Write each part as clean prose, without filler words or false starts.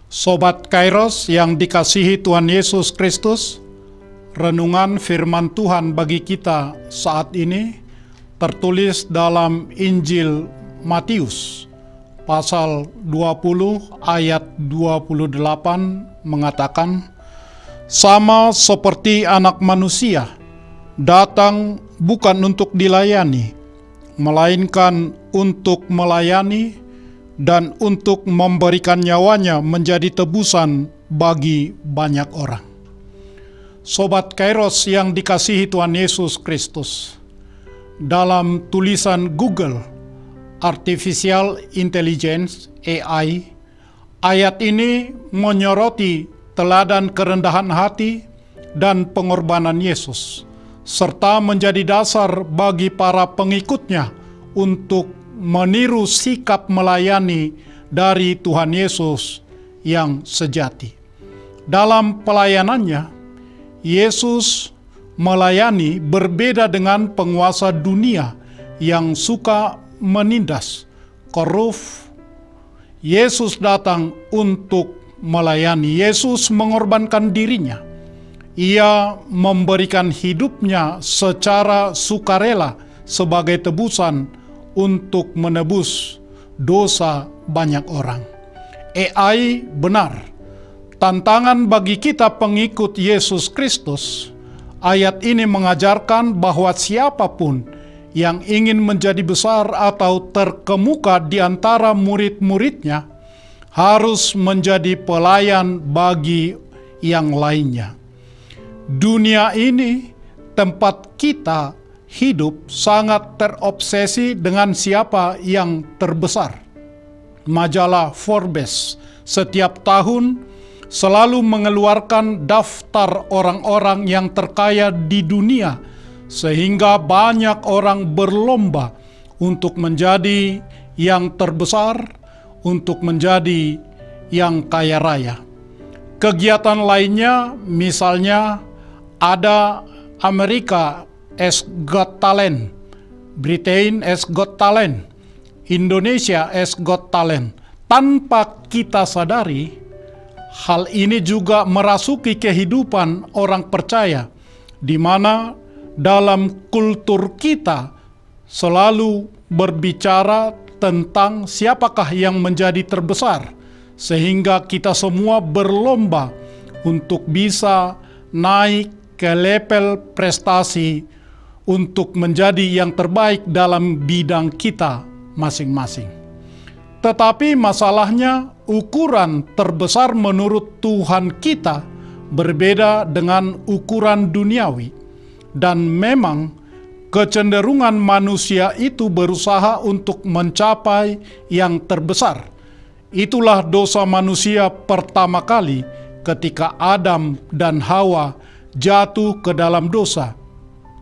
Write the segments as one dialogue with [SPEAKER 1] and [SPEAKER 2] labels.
[SPEAKER 1] Sobat Kairos yang dikasihi Tuhan Yesus Kristus, renungan firman Tuhan bagi kita saat ini tertulis dalam Injil Matius pasal 20 ayat 28 mengatakan, "Sama seperti Anak Manusia datang bukan untuk dilayani, melainkan untuk melayani dan untuk memberikan nyawanya menjadi tebusan bagi banyak orang." Sobat Kairos yang dikasihi Tuhan Yesus Kristus, dalam tulisan Google Artificial Intelligence (AI), ayat ini menyoroti teladan kerendahan hati dan pengorbanan Yesus, serta menjadi dasar bagi para pengikutnya untuk meniru sikap melayani dari Tuhan Yesus yang sejati. Dalam pelayanannya, Yesus melayani berbeda dengan penguasa dunia yang suka menindas, korup. Yesus datang untuk melayani. Yesus mengorbankan dirinya. Ia memberikan hidupnya secara sukarela sebagai tebusan untuk menebus dosa banyak orang. AI benar. Tantangan bagi kita pengikut Yesus Kristus, ayat ini mengajarkan bahwa siapapun yang ingin menjadi besar atau terkemuka di antara murid-muridnya harus menjadi pelayan bagi yang lainnya. Dunia ini, tempat kita hidup, sangat terobsesi dengan siapa yang terbesar. Majalah Forbes setiap tahun selalu mengeluarkan daftar orang-orang yang terkaya di dunia, sehingga banyak orang berlomba untuk menjadi yang terbesar, untuk menjadi yang kaya raya. Kegiatan lainnya misalnya ada Amerika as Got Talent, Britain as Got Talent, Indonesia as Got Talent. Tanpa kita sadari, hal ini juga merasuki kehidupan orang percaya, di mana dalam kultur kita selalu berbicara tentang siapakah yang menjadi terbesar, sehingga kita semua berlomba untuk bisa naik ke level prestasi untuk menjadi yang terbaik dalam bidang kita masing-masing. Tetapi masalahnya, ukuran terbesar menurut Tuhan kita berbeda dengan ukuran duniawi. Dan memang kecenderungan manusia itu berusaha untuk mencapai yang terbesar. Itulah dosa manusia pertama kali ketika Adam dan Hawa jatuh ke dalam dosa,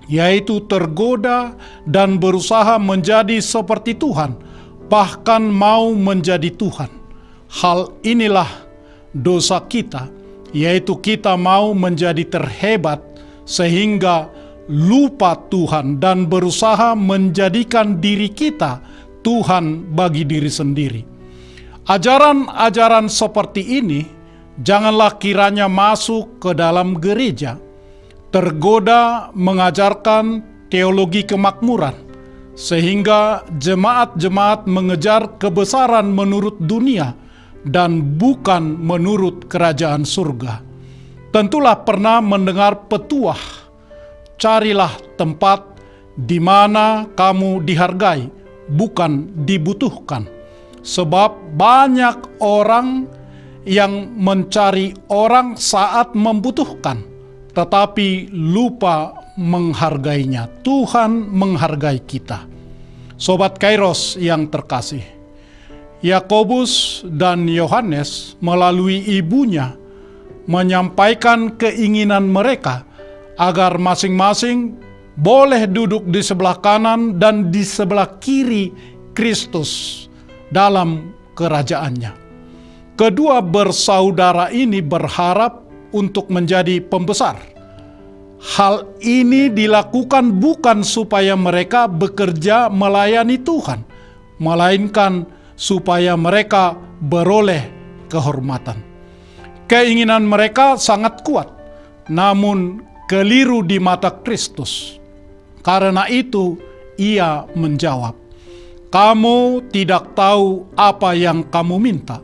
[SPEAKER 1] yaitu tergoda dan berusaha menjadi seperti Tuhan, bahkan mau menjadi Tuhan. Hal inilah dosa kita, yaitu kita mau menjadi terhebat sehingga lupa Tuhan dan berusaha menjadikan diri kita Tuhan bagi diri sendiri. Ajaran-ajaran seperti ini janganlah kiranya masuk ke dalam gereja. Tergoda mengajarkan teologi kemakmuran, sehingga jemaat-jemaat mengejar kebesaran menurut dunia dan bukan menurut kerajaan surga. Tentulah pernah mendengar petuah, "Carilah tempat di mana kamu dihargai, bukan dibutuhkan." Sebab banyak orang yang mencari orang saat membutuhkan, tetapi lupa menghargainya. Tuhan menghargai kita. Sobat Kairos yang terkasih, Yakobus dan Yohanes melalui ibunya menyampaikan keinginan mereka agar masing-masing boleh duduk di sebelah kanan dan di sebelah kiri Kristus dalam kerajaannya. Kedua bersaudara ini berharap untuk menjadi pembesar. Hal ini dilakukan bukan supaya mereka bekerja melayani Tuhan, melainkan supaya mereka beroleh kehormatan. Keinginan mereka sangat kuat, namun keliru di mata Kristus. Karena itu, ia menjawab, "Kamu tidak tahu apa yang kamu minta."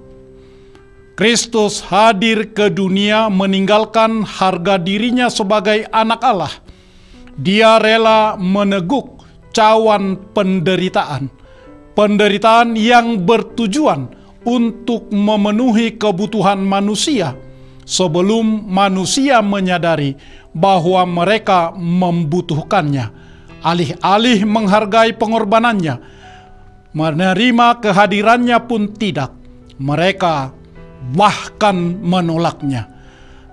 [SPEAKER 1] Kristus hadir ke dunia meninggalkan harga dirinya sebagai anak Allah. Dia rela meneguk cawan penderitaan. Penderitaan yang bertujuan untuk memenuhi kebutuhan manusia sebelum manusia menyadari bahwa mereka membutuhkannya. Alih-alih menghargai pengorbanannya, menerima kehadirannya pun tidak. Mereka bahkan menolaknya.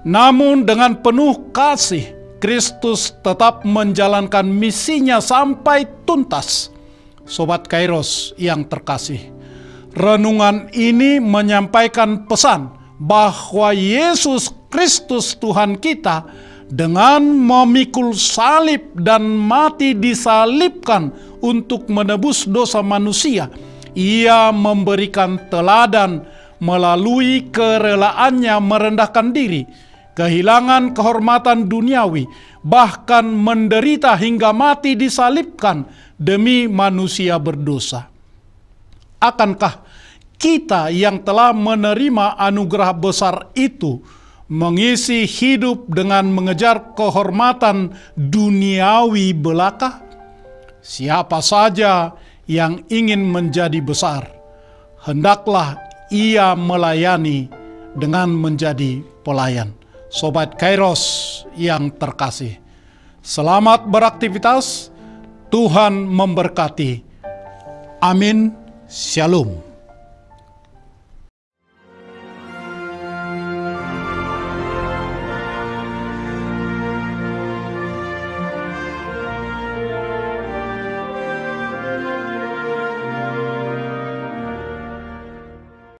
[SPEAKER 1] Namun dengan penuh kasih, Kristus tetap menjalankan misinya sampai tuntas. Sobat Kairos yang terkasih, renungan ini menyampaikan pesan bahwa Yesus Kristus Tuhan kita dengan memikul salib dan mati disalibkan untuk menebus dosa manusia. Ia memberikan teladan melalui kerelaannya merendahkan diri, kehilangan kehormatan duniawi, bahkan menderita hingga mati disalibkan demi manusia berdosa. Akankah kita yang telah menerima anugerah besar itu mengisi hidup dengan mengejar kehormatan duniawi belaka? Siapa saja yang ingin menjadi besar, hendaklah ia melayani dengan menjadi pelayan. Sobat Kairos yang terkasih, selamat beraktivitas. Tuhan memberkati. Amin. Shalom.